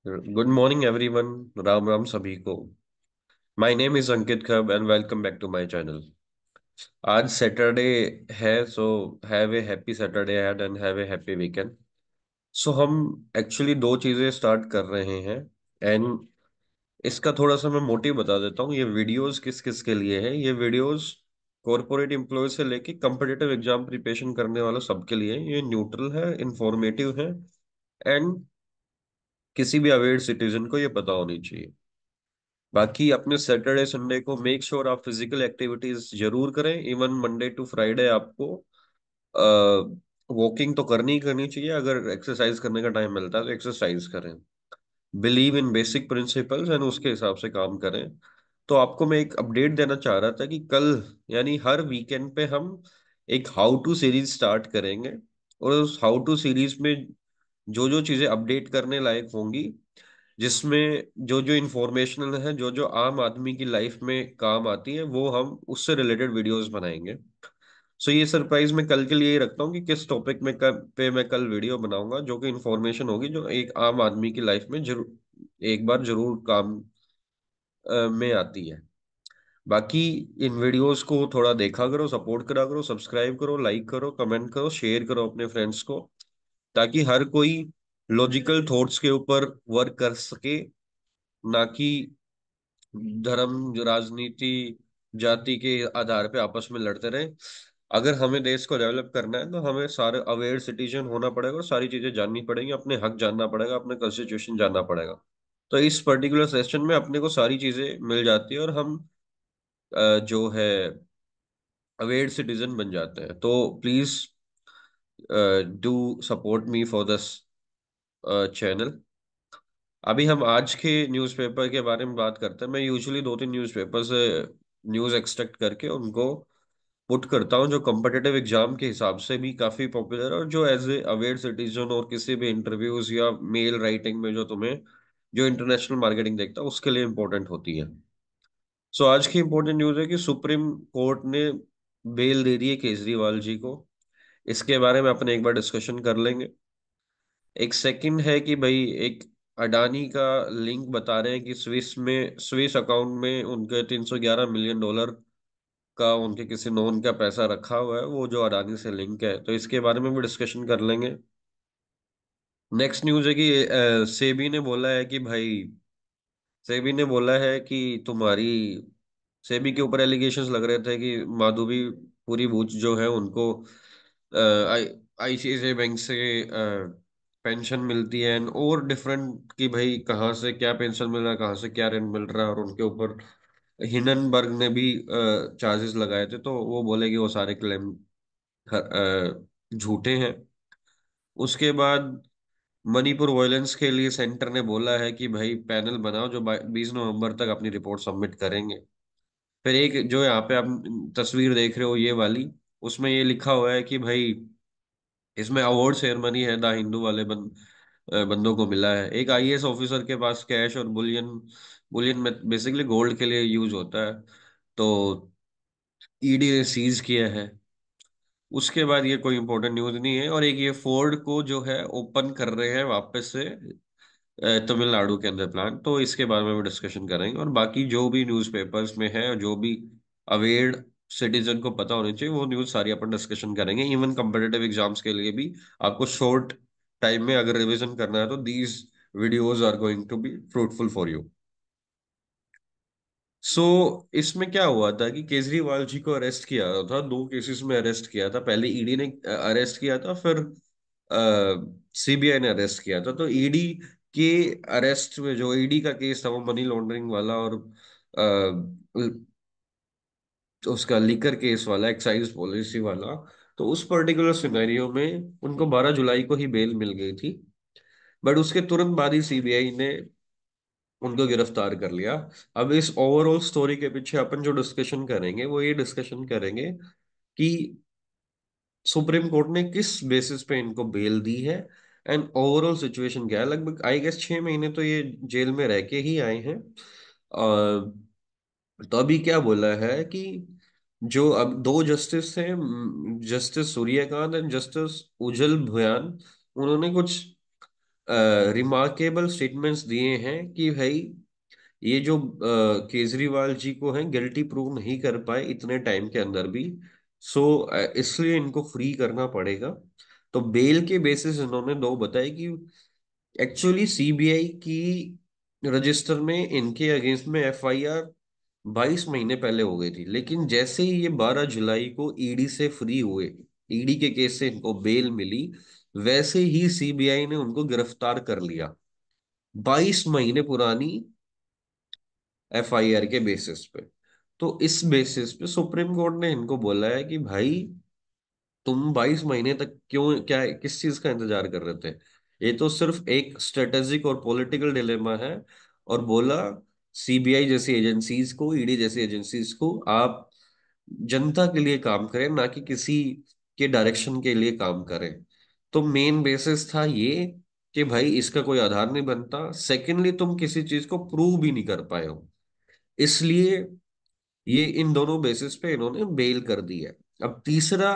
Good morning everyone. Ram Ram सभी को। My name is Ankit खब and welcome back to my channel. आज सैटरडे है, so have a happy Saturday ahead and have a happy weekend. So हम actually दो चीजें start कर रहे हैं एंड इसका थोड़ा सा मैं मोटिव बता देता हूँ। ये वीडियोस किस किस के लिए है। ये वीडियोस कॉरपोरेट एम्प्लॉय से लेके कम्पिटिटिव एग्जाम प्रिपरेशन करने वालों सबके लिए है। ये न्यूट्रल है, इंफॉर्मेटिव है एंड किसी भी अवेयर सिटीजन को ये पता होनी चाहिए। बाकी अपने सैटरडे संडे को मेक श्योर आप फिजिकल एक्टिविटीज जरूर करें। इवन मंडे टू फ्राइडे आपको वॉकिंग तो करनी ही करनी चाहिए। अगर एक्सरसाइज करने का टाइम मिलता है तो एक्सरसाइज करें। Believe in basic principles and उसके हिसाब से काम करें। तो आपको मैं एक अपडेट देना चाह रहा था कि कल यानी हर वीकेंड पे हम एक हाउ टू सीरीज स्टार्ट करेंगे। और उस हाउ टू सीरीज में जो जो चीजें अपडेट करने लायक होंगी, जिसमें जो जो इंफॉर्मेशनल है, जो जो आम आदमी की लाइफ में काम आती है, वो हम उससे रिलेटेड वीडियोस बनाएंगे। सो ये सरप्राइज मैं कल के लिए ही रखता हूँ कि किस टॉपिक में पे मैं कल वीडियो बनाऊंगा, जो कि इंफॉर्मेशन होगी जो एक आम आदमी की लाइफ में जरूर एक बार जरूर काम में आती है। बाकी इन वीडियोस को थोड़ा देखा करो, सपोर्ट करा करो, सब्सक्राइब करो, लाइक करो, कमेंट करो, शेयर करो अपने फ्रेंड्स को, ताकि हर कोई लॉजिकल थॉट्स के ऊपर वर्क कर सके, ना कि धर्म, राजनीति, जाति के आधार पे आपस में लड़ते रहे। अगर हमें देश को डेवलप करना है तो हमें सारे अवेयर सिटीजन होना पड़ेगा और सारी चीजें जाननी पड़ेंगी, अपने हक जानना पड़ेगा, अपने कॉन्स्टिट्यूशन जानना पड़ेगा। तो इस पर्टिकुलर सेशन में अपने को सारी चीजें मिल जाती है और हम जो है अवेयर सिटीजन बन जाते हैं। तो please do support me for this channel. अभी हम आज के न्यूज़पेपर के बारे में बात करते हैं। मैं यूजुअली दो तीन न्यूज़पेपर से न्यूज़ एक्सट्रैक्ट करके उनको पुट करता हूँ, जो कम्पिटिटिव एग्जाम के हिसाब से भी काफ़ी पॉपुलर है और जो एज ए अवेयर सिटीजन और किसी भी इंटरव्यूज या मेल राइटिंग में जो तुम्हें जो इंटरनेशनल मार्केटिंग देखता है उसके लिए इंपॉर्टेंट होती है। सो आज की इंपॉर्टेंट न्यूज़ है कि सुप्रीम कोर्ट ने बेल दे दी है केजरीवाल जी को। इसके बारे में अपन एक बार डिस्कशन कर लेंगे। एक सेकंड है कि भाई एक अडानी का लिंक बता रहे हैं कि स्विस अकाउंट में उनके 311 मिलियन डॉलर का उनके किसी नोन का पैसा रखा हुआ है, वो जो अडानी से लिंक है, तो इसके बारे में भी डिस्कशन कर लेंगे। नेक्स्ट न्यूज है कि सेबी ने बोला है कि भाई सेबी ने बोला है कि तुम्हारी सेबी के ऊपर एलिगेशंस लग रहे थे कि माधवी पूरी बूच जो है उनको आई आईसीआईसीआई बैंक से पेंशन मिलती है एंड और डिफरेंट कि भाई कहाँ से क्या पेंशन मिल रहा है, कहाँ से क्या रेंट मिल रहा है, और उनके ऊपर हिंडनबर्ग ने भी चार्जेस लगाए थे। तो वो बोले कि वो सारे क्लेम झूठे हैं। उसके बाद मणिपुर वायलेंस के लिए सेंटर ने बोला है कि भाई पैनल बनाओ जो 20 नवंबर तक अपनी रिपोर्ट सबमिट करेंगे। फिर एक जो यहाँ पे आप तस्वीर देख रहे हो ये वाली, उसमें ये लिखा हुआ है कि भाई इसमें अवार्ड सेरेमनी है द हिंदू वाले बंदों को मिला है। एक आईएएस ऑफिसर के पास कैश और बुलियन, बुलियन में बेसिकली गोल्ड के लिए यूज होता है, तो ईडी ने सीज किया है। उसके बाद ये कोई इंपॉर्टेंट न्यूज नहीं है। और एक ये फोर्ड को जो है ओपन कर रहे हैं वापस से तमिलनाडु के अंदर प्लान, तो इसके बारे में भी डिस्कशन करेंगे। और बाकी जो भी न्यूज़पेपर्स में है, जो भी अवेयर सिटीजन को पता होनी चाहिए, वो न्यूज़ सारी अपन डिस्कशन करेंगे। इवन कम्पिटिटिव एग्जाम्स के लिए भी आपको शॉर्ट टाइम में अगर रिवीजन करना है तो these videos are going to be fruitful for you. So इसमें क्या हुआ था कि केजरीवाल जी को अरेस्ट किया था, दो केसेस में अरेस्ट किया था। पहले ईडी ने अरेस्ट किया था, फिर सीबीआई ने अरेस्ट किया था। तो ईडी के अरेस्ट में जो ईडी का केस था वो मनी लॉन्ड्रिंग वाला और उसका लिकर केस वाला, एक्साइज पॉलिसी वाला। तो उस पर्टिकुलर सिनेरियो में उनको 12 जुलाई को ही बेल मिल गई थी, बट उसके तुरंत बाद ही सीबीआई ने उनको गिरफ्तार कर लिया। अब इस ओवरऑल स्टोरी के पीछे अपन जो डिस्कशन करेंगे वो ये डिस्कशन करेंगे कि सुप्रीम कोर्ट ने किस बेसिस पे इनको बेल दी है एंड ओवरऑल सिचुएशन क्या है। लगभग आई गेस 6 महीने तो ये जेल में रह के ही आए हैं। तो अभी क्या बोला है कि जो अब दो जस्टिस हैं, justice Suryakant and justice Ujjal Bhuyan, उन्होंने कुछ रिमार्केबल स्टेटमेंट्स दिए हैं कि भाई ये जो केजरीवाल जी को है गिल्टी प्रूव नहीं कर पाए इतने टाइम के अंदर भी, सो इसलिए इनको फ्री करना पड़ेगा। तो बेल के बेसिस इन्होंने दो बताए कि एक्चुअली सीबीआई की रजिस्टर में इनके अगेंस्ट में एफआईआर 22 महीने पहले हो गई थी, लेकिन जैसे ही ये 12 जुलाई को ईडी से फ्री हुए, ईडी के केस से इनको बेल मिली, वैसे ही सीबीआई ने उनको गिरफ्तार कर लिया 22 महीने पुरानी एफआईआर के बेसिस पे। तो इस बेसिस पे सुप्रीम कोर्ट ने इनको बोला है कि भाई तुम 22 महीने तक क्यों, क्या किस चीज का इंतजार कर रहे थे? ये तो सिर्फ एक स्ट्रेटेजिक और पॉलिटिकल डिलेमा है। और बोला सीबीआई जैसी एजेंसीज को, ईडी जैसी एजेंसीज को, आप जनता के लिए काम करें ना कि किसी के डायरेक्शन के लिए काम करें। तो मेन बेसिस था ये कि भाई इसका कोई आधार नहीं बनता, सेकेंडली तुम किसी चीज को प्रूव भी नहीं कर पाए हो, इसलिए ये इन दोनों बेसिस पे इन्होंने बेल कर दी है। अब तीसरा,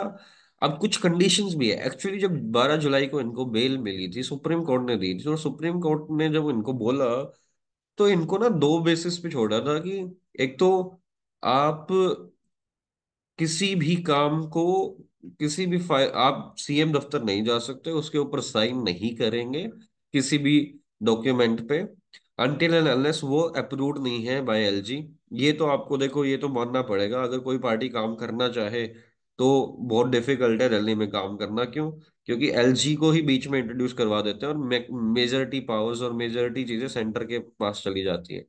अब कुछ कंडीशंस भी है। एक्चुअली जब 12 जुलाई को इनको बेल मिली थी, सुप्रीम कोर्ट ने दी थी, और सुप्रीम कोर्ट ने जब इनको बोला तो इनको ना दो बेसिस पे छोड़ा था कि एक तो आप किसी भी काम को, किसी भी फाइल, आप सीएम दफ्तर नहीं जा सकते, उसके ऊपर साइन नहीं करेंगे किसी भी डॉक्यूमेंट पे अनटिल एंड अनलेस वो अप्रूव्ड नहीं है बाय एलजी। ये तो आपको देखो, ये तो मानना पड़ेगा, अगर कोई पार्टी काम करना चाहे तो बहुत डिफिकल्ट है दिल्ली में काम करना। क्यों? क्योंकि एलजी को ही बीच में इंट्रोड्यूस करवा देते हैं और मेजोरिटी पावर्स और मेजोरिटी चीजें सेंटर के पास चली जाती है।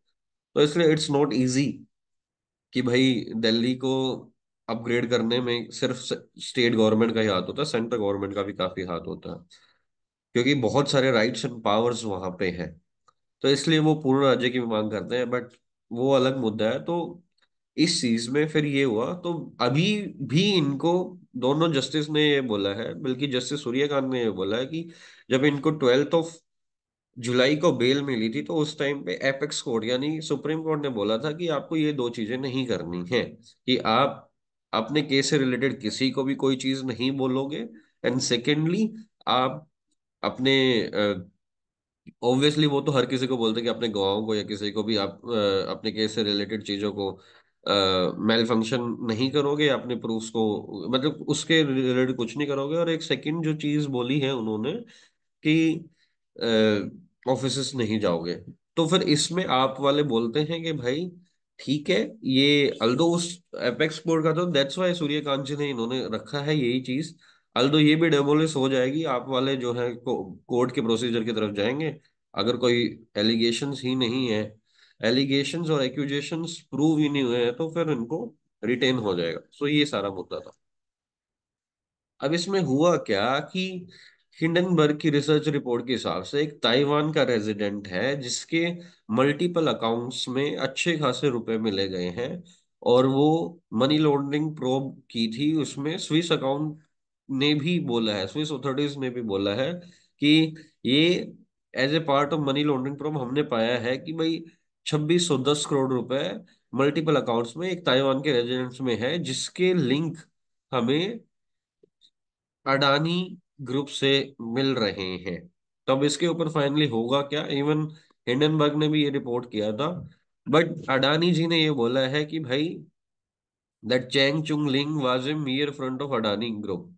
तो इसलिए इट्स नॉट इजी कि भाई दिल्ली को अपग्रेड करने में सिर्फ स्टेट गवर्नमेंट का ही हाथ होता है, सेंट्रल गवर्नमेंट का भी काफी हाथ होता है, क्योंकि बहुत सारे राइट्स एंड पावर्स वहां पे हैं। तो इसलिए वो पूर्ण राज्य की मांग करते हैं, बट वो अलग मुद्दा है। तो इस चीज में फिर ये हुआ, तो अभी भी इनको दोनों जस्टिस ने ये बोला है, बल्कि जस्टिस सूर्यकांत ने ये बोला है कि जब इनको 12 जुलाई को बेल मिली थी तो उस टाइम पे एपेक्स कोर्ट यानी सुप्रीम कोर्ट ने बोला था कि आपको ये दो चीजें नहीं करनी है, कि आप अपने केस से रिलेटेड किसी को भी कोई चीज नहीं बोलोगे, एंड सेकेंडली आप अपने, ऑब्वियसली वो तो हर किसी को बोलते हैं कि अपने गवाहों को या किसी को भी आप अपने केस से रिलेटेड चीजों को मेल फंक्शन नहीं करोगे, या अपने प्रूफ्स को मतलब उसके रिलेटेड कुछ नहीं करोगे। और एक सेकंड जो चीज बोली है उन्होंने कि ऑफिसेस नहीं जाओगे। तो फिर इसमें आप वाले बोलते हैं कि भाई ठीक है, ये अल्दो उस एपेक्स कोड का, तो दैट्स वाई सूर्यकांत जी ने इन्होंने रखा है यही चीज। अल्दो ये भी डेमोलिश हो जाएगी, आप वाले जो है कोर्ट के प्रोसीजर की तरफ जाएंगे। अगर कोई एलिगेशंस ही नहीं है, एलिगेशंस और एक्यूजेशंस प्रूव ही नहीं हुए हैं, तो फिर इनको रिटेन हो जाएगा। सो ये सारा मुद्दा था। अब इसमें हुआ क्या कि हिंडनबर्ग की रिसर्च रिपोर्ट के हिसाब से एक ताइवान का रेजिडेंट है जिसके मल्टीपल अकाउंट्स में अच्छे खासे रुपए मिले गए हैं, और वो मनी लॉन्ड्रिंग प्रोब की थी उसमें। स्विस अकाउंट ने भी बोला है, स्विस अथॉरिटीज ने भी बोला है कि ये as a part of money laundering probe हमने पाया है कि भाई 2610 करोड़ रुपए मल्टीपल अकाउंट्स में एक ताइवान के रेजिडेंट्स में है, जिसके लिंक हमें अडानी ग्रुप से मिल रहे हैं। तब इसके ऊपर फाइनली होगा क्या? इवन हिंडनबर्ग ने भी ये रिपोर्ट किया था, बट अडानी जी ने ये बोला है कि भाई दैट चैंग चुंग लिंग was a मियर front of Adani group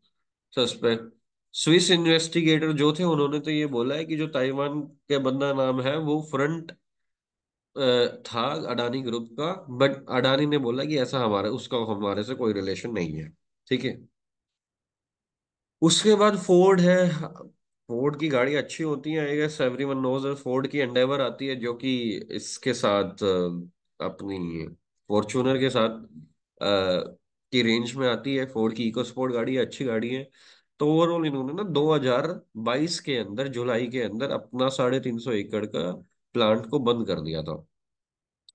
suspect. Swiss investigator जो थे उन्होंने तो ये बोला है कि जो ताइवान के बंदा नाम है वो फ्रंट था अडानी ग्रुप का, बट अडानी ने बोला कि ऐसा हमारे उसका हमारे से कोई रिलेशन नहीं है। ठीक है। उसके बाद फोर्ड है। फोर्ड की गाड़ी अच्छी होती है, I guess everyone knows. Ford की एंडेवर आती है जो कि इसके साथ अपनी फॉर्च्यूनर के साथ की रेंज में आती है। फोर्ड की इको स्पोर्ट गाड़ी है, अच्छी गाड़ी है। तो ओवरऑल इन्होंने ना 2022 के अंदर, जुलाई के अंदर अपना 350 एकड़ का प्लांट को बंद कर दिया था।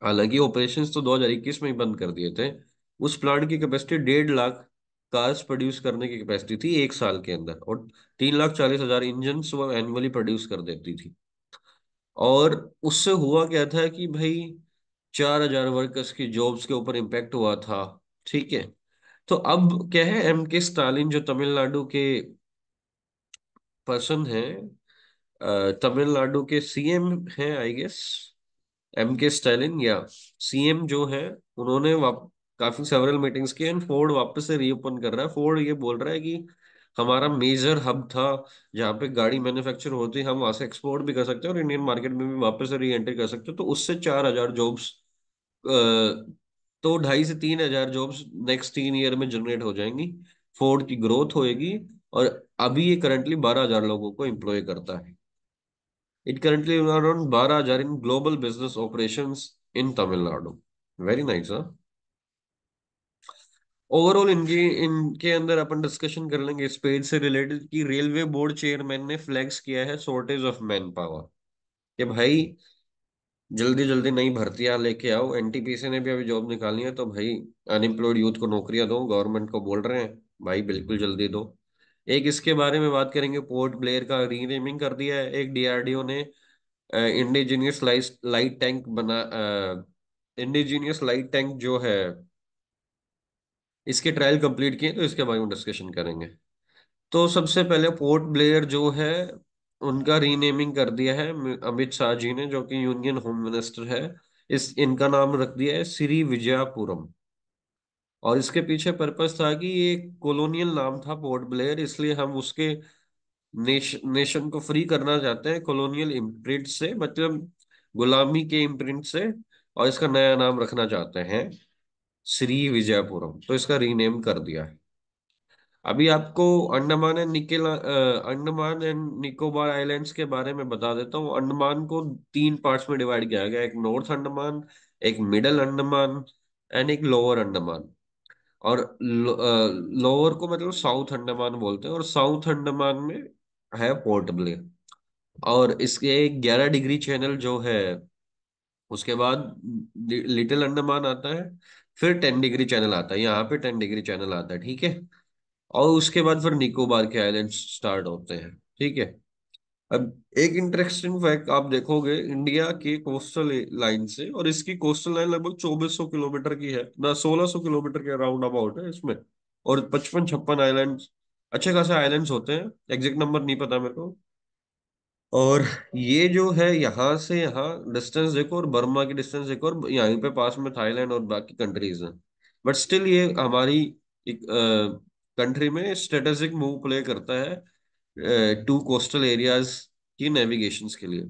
हालांकि ऑपरेशंस तो 2021 में ही बंद कर दिए थे। उस प्लांट की कैपेसिटी 1.5 लाख कार्स प्रोड्यूस करने की कैपेसिटी थी एक साल के अंदर, और 3,40,000 इंजन वो एनुअली प्रोड्यूस कर देती थी। और उससे हुआ क्या था कि भाई 4,000 वर्कर्स की जॉब्स के ऊपर इम्पैक्ट हुआ था। ठीक है। तो अब क्या है, एम के स्टालिन जो तमिलनाडु के पर्सन हैं, तमिलनाडु के सीएम हैं I guess, M K Stalin, या सीएम जो है, उन्होंने काफी सेवरल मीटिंग्स की एंड फोर्ड वापस से रीओपन कर रहा है। फोर्ड ये बोल रहा है कि हमारा मेजर हब था जहाँ पे गाड़ी मैन्युफैक्चर होती है, हम वहां से एक्सपोर्ट भी कर सकते हैं और इंडियन मार्केट में भी वापस से री एंट्री कर सकते हैं, तो उससे 4,000 जॉब्स, तो 2,500 से 3,000 जॉब्स नेक्स्ट 3 ईयर में जनरेट हो जाएंगी। फोर्ड की ग्रोथ होएगी। और अभी ये करंटली 12,000 लोगों को एम्प्लॉय करता है। It currently around 12,000 in global business operations in Tamil Nadu. Very nice. हाँ, ओवरऑल इनके इनके अंदर अपन डिस्कशन कर लेंगे स्पेस से रिलेटेड कि रेलवे बोर्ड चेयरमैन ने फ्लैक्स किया है शॉर्टेज ऑफ मैन पावर, कि भाई जल्दी जल्दी नई भर्तियां लेके आओ। एनटीपीसी ने भी अभी जॉब निकाली है, तो भाई अनएम्प्लॉयड यूथ को नौकरियां दो, गवर्नमेंट को बोल रहे हैं भाई, बिल्कुल जल्दी दो। एक इसके बारे में बात करेंगे, पोर्ट ब्लेयर का रीनेमिंग कर दिया है। एक डीआरडीओ ने इंडिजीनियस लाइट टैंक बना, इंडिजीनियस लाइट टैंक जो है इसके ट्रायल कंप्लीट किए, तो इसके बारे में डिस्कशन करेंगे। तो सबसे पहले पोर्ट ब्लेयर जो है उनका रीनेमिंग कर दिया है अमित शाह जी ने, जो कि यूनियन होम मिनिस्टर है। इस इनका नाम रख दिया है श्री विजयपुरम। और इसके पीछे पर्पस था कि ये कॉलोनियल नाम था पोर्ट ब्लेयर, इसलिए हम उसके नेशन को फ्री करना चाहते हैं कॉलोनियल इम्प्रिंट से, मतलब गुलामी के इम्प्रिंट से। और इसका नया नाम रखना चाहते हैं श्री विजयपुरम, तो इसका रीनेम कर दिया है। अभी आपको अंडमान एंड निकोबार आइलैंड्स के बारे में बता देता हूँ। अंडमान को 3 पार्ट्स में डिवाइड किया गया, एक नॉर्थ अंडमान, एक मिडल अंडमान एंड एक लोअर अंडमान। और लोअर को मतलब साउथ अंडमान बोलते हैं, और साउथ अंडमान में है पोर्ट ब्लेयर। और इसके 11 डिग्री चैनल जो है, उसके बाद लिटिल अंडमान आता है, फिर 10 डिग्री चैनल आता है, यहाँ पे 10 डिग्री चैनल आता है, ठीक है। और उसके बाद फिर निकोबार के आइलैंड स्टार्ट होते हैं, ठीक है। अब एक इंटरेस्टिंग फैक्ट आप देखोगे, इंडिया के कोस्टल लाइन से, और इसकी कोस्टल लाइन लगभग 2,400 किलोमीटर की है ना, 1,600 किलोमीटर के अराउंड अबाउट है इसमें। और 55-56 आइलैंड, अच्छे खासे आइलैंड्स होते हैं, एग्जैक्ट नंबर नहीं पता मेरे को। और ये जो है यहाँ से यहाँ डिस्टेंस देखो, और बर्मा की डिस्टेंस देखो, और यहीं पे पास में थाईलैंड और बाकी कंट्रीज हैं। बट स्टिल ये हमारी एक कंट्री में स्ट्रेटेजिक मूव प्ले करता है टू कोस्टल एरियाज की नेविगेशंस के लिए।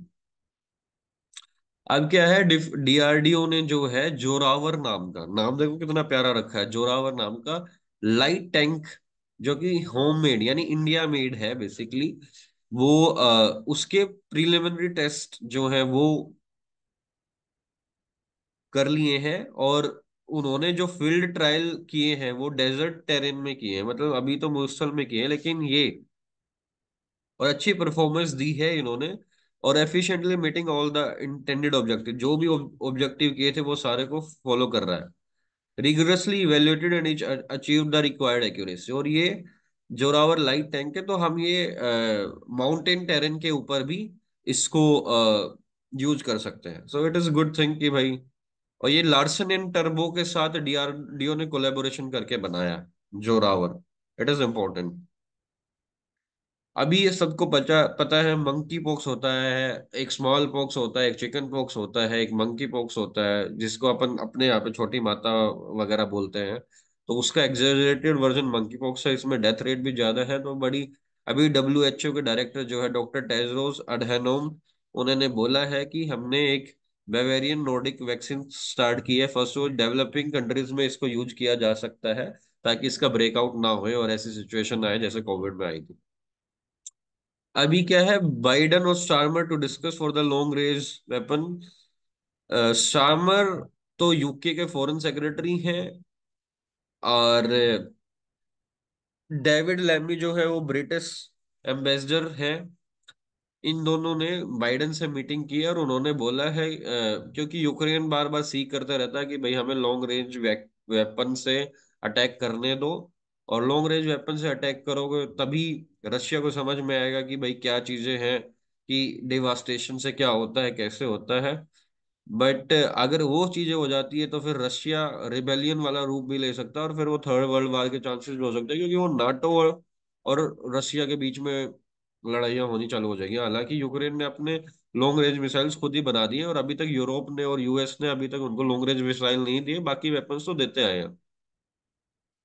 अब क्या है, डीआरडीओ ने जो है जोरावर नाम का, नाम देखो कितना प्यारा रखा है, जोरावर नाम का लाइट टैंक, जो कि होम मेड यानी इंडिया मेड है बेसिकली। वो उसके प्रिलिमिनरी टेस्ट जो है वो कर लिए हैं। और उन्होंने जो फील्ड ट्रायल किए हैं वो डेजर्ट टेरेन में किए हैं, मतलब अभी तो मूसल में किए हैं, लेकिन ये और अच्छी परफॉर्मेंस दी है इन्होंने। और efficiently meeting all the intended objective, जो भी ऑब्जेक्टिव किए थे वो सारे को फॉलो कर रहा है। Rigorously evaluated and achieve the required accuracy. और ये जोरावर लाइट टैंक है, तो हम ये माउंटेन टेरेन के ऊपर भी इसको यूज कर सकते हैं। So it is good thing कि भाई, और ये लार्सन एंड टर्बो के साथ डीआरडीओ ने कोलेबोरेशन करके बनाया जोरावर। It is important. अभी ये सबको पता पता है, मंकी पॉक्स होता है, एक स्मॉल पॉक्स होता है, एक चिकन पॉक्स होता है, एक मंकी पॉक्स होता है, जिसको अपन अपने यहाँ पे छोटी माता वगैरह बोलते हैं। तो उसका एग्जेजरेटेड वर्जन मंकी पॉक्स है, इसमें डेथ रेट भी ज्यादा है। तो बड़ी अभी WHO के डायरेक्टर जो है डॉक्टर टेड्रोस अडहेनोम, उन्होंने बोला है कि हमने एक बेवेरियन नॉर्डिक वैक्सीन स्टार्ट की है, फर्स्ट वो डेवलपिंग कंट्रीज में इसको यूज किया जा सकता है, ताकि इसका ब्रेकआउट ना होए और ऐसी सिचुएशन ना आए जैसे कोविड में आई थी। अभी क्या है, बाइडन और Starmer to discuss for the long range weapon. Starmer तो यूके के फॉरेन सेक्रेटरी हैं, और डेविड लैमी जो है वो ब्रिटिश एम्बेसडर हैं। इन दोनों ने बाइडेन से मीटिंग की है, और उन्होंने बोला है क्योंकि यूक्रेन बार बार सीख करते रहता है कि भाई हमें लॉन्ग रेंज वेपन से अटैक करने दो, और लॉन्ग रेंज वेपन से अटैक करोगे तभी रशिया को समझ में आएगा कि भाई क्या चीजें हैं, कि डिवास्टेशन से क्या होता है, कैसे होता है। बट अगर वो चीजें हो जाती है तो फिर रशिया रिबेलियन वाला रूप भी ले सकता है, और फिर वो थर्ड वर्ल्ड वार के चांसेस भी हो सकते हैं, क्योंकि वो नाटो और रशिया के बीच में लड़ाइयाँ होनी चालू हो जाएगी। हालांकि यूक्रेन ने अपने लॉन्ग रेंज मिसाइल्स खुद ही बना दिए, और अभी तक यूरोप ने और यूएस ने अभी तक उनको लॉन्ग रेंज मिसाइल नहीं दिए, बाकी वेपन्स तो देते आए हैं।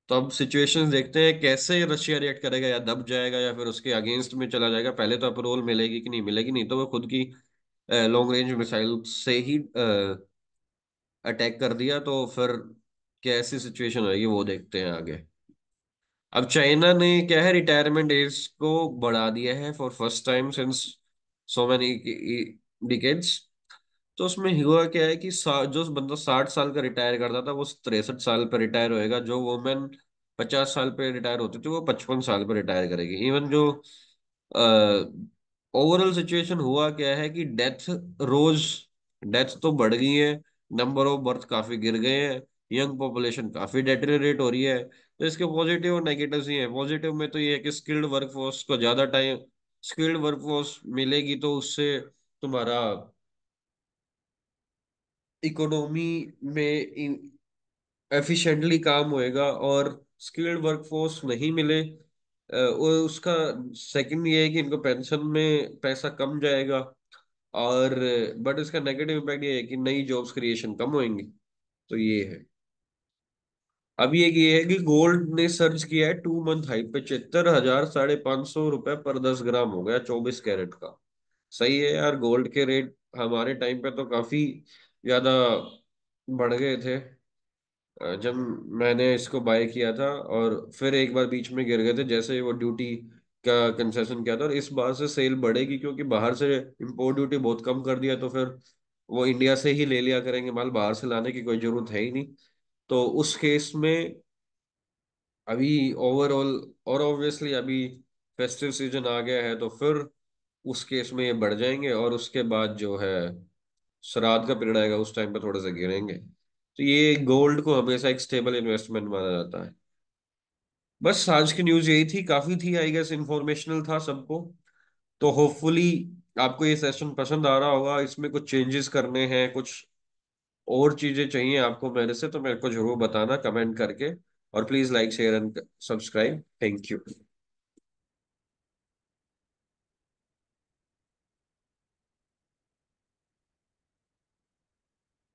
तो अब सिचुएशंस देखते हैं कैसे रशिया रिएक्ट करेगा, या दब जाएगा या फिर उसके अगेंस्ट में चला जाएगा। पहले तो अप्रूवल मिलेगी कि नहीं मिलेगी, नहीं तो वो खुद की लॉन्ग रेंज मिसाइल से ही अटैक कर दिया तो फिर कैसी सिचुएशन होगी वो देखते हैं आगे। अब चाइना ने क्या है, रिटायरमेंट एज को बढ़ा दिया है for first time since so many decades. तो उसमें हुआ क्या है कि जो बंदा 60 साल का रिटायर करता था वो 63 साल पर रिटायर होएगा। जो वुमेन 50 साल पे रिटायर होती थी वो 55 साल पे रिटायर करेगी। इवन जो ओवरऑल सिचुएशन हुआ क्या है कि रोज डेथ तो बढ़ गई है, नंबर ऑफ बर्थ काफी गिर गए हैं, यंग पॉपुलेशन काफी डेटेरियोरेट हो रही है। तो इसके पॉजिटिव और नेगेटिव्स ही हैं। पॉजिटिव में तो ये है कि स्किल्ड वर्कफोर्स को ज्यादा टाइम, स्किल्ड वर्कफोर्स मिलेगी तो उससे तुम्हारा इकोनॉमी में एफिशिएंटली काम होएगा। और स्किल्ड वर्कफोर्स नहीं मिले, वो उसका सेकंड ये है कि इनको पेंशन में पैसा कम जाएगा। और बट इसका नेगेटिव इम्पैक्ट ये है कि नई जॉब्स क्रिएशन कम होंगी। तो ये है। अब ये है कि गोल्ड ने सर्च किया है 2 मंथ हाई पे, 75,000 550 रुपए पर 10 ग्राम हो गया 24 कैरेट का। सही है यार, गोल्ड के रेट हमारे टाइम पे तो काफी ज्यादा बढ़ गए थे जब मैंने इसको बाय किया था, और फिर एक बार बीच में गिर गए थे जैसे वो ड्यूटी का कंसेशन किया था। और इस बार से सेल बढ़ेगी क्योंकि बाहर से इंपोर्ट ड्यूटी बहुत कम कर दिया, तो फिर वो इंडिया से ही ले लिया करेंगे माल, बाहर से लाने की कोई जरूरत है ही नहीं। तो उस केस में अभी ओवरऑल, और ऑब्वियसली अभी फेस्टिव सीजन आ गया है तो फिर उस केस में ये बढ़ जाएंगे, और उसके बाद जो है श्राद्ध का पीरियड आएगा उस टाइम पे थोड़े से गिरेंगे। तो ये गोल्ड को हमेशा एक स्टेबल इन्वेस्टमेंट माना जाता है। बस आज की न्यूज़ यही थी, काफी थी आई गेस, इंफॉर्मेशनल था सबको। तो होपफुली आपको ये सेशन पसंद आ रहा होगा। इसमें कुछ चेंजेस करने हैं, कुछ और चीजें चाहिए आपको मेरे से, तो मेरे को जरूर बताना कमेंट करके। और please like share and subscribe. Thank you.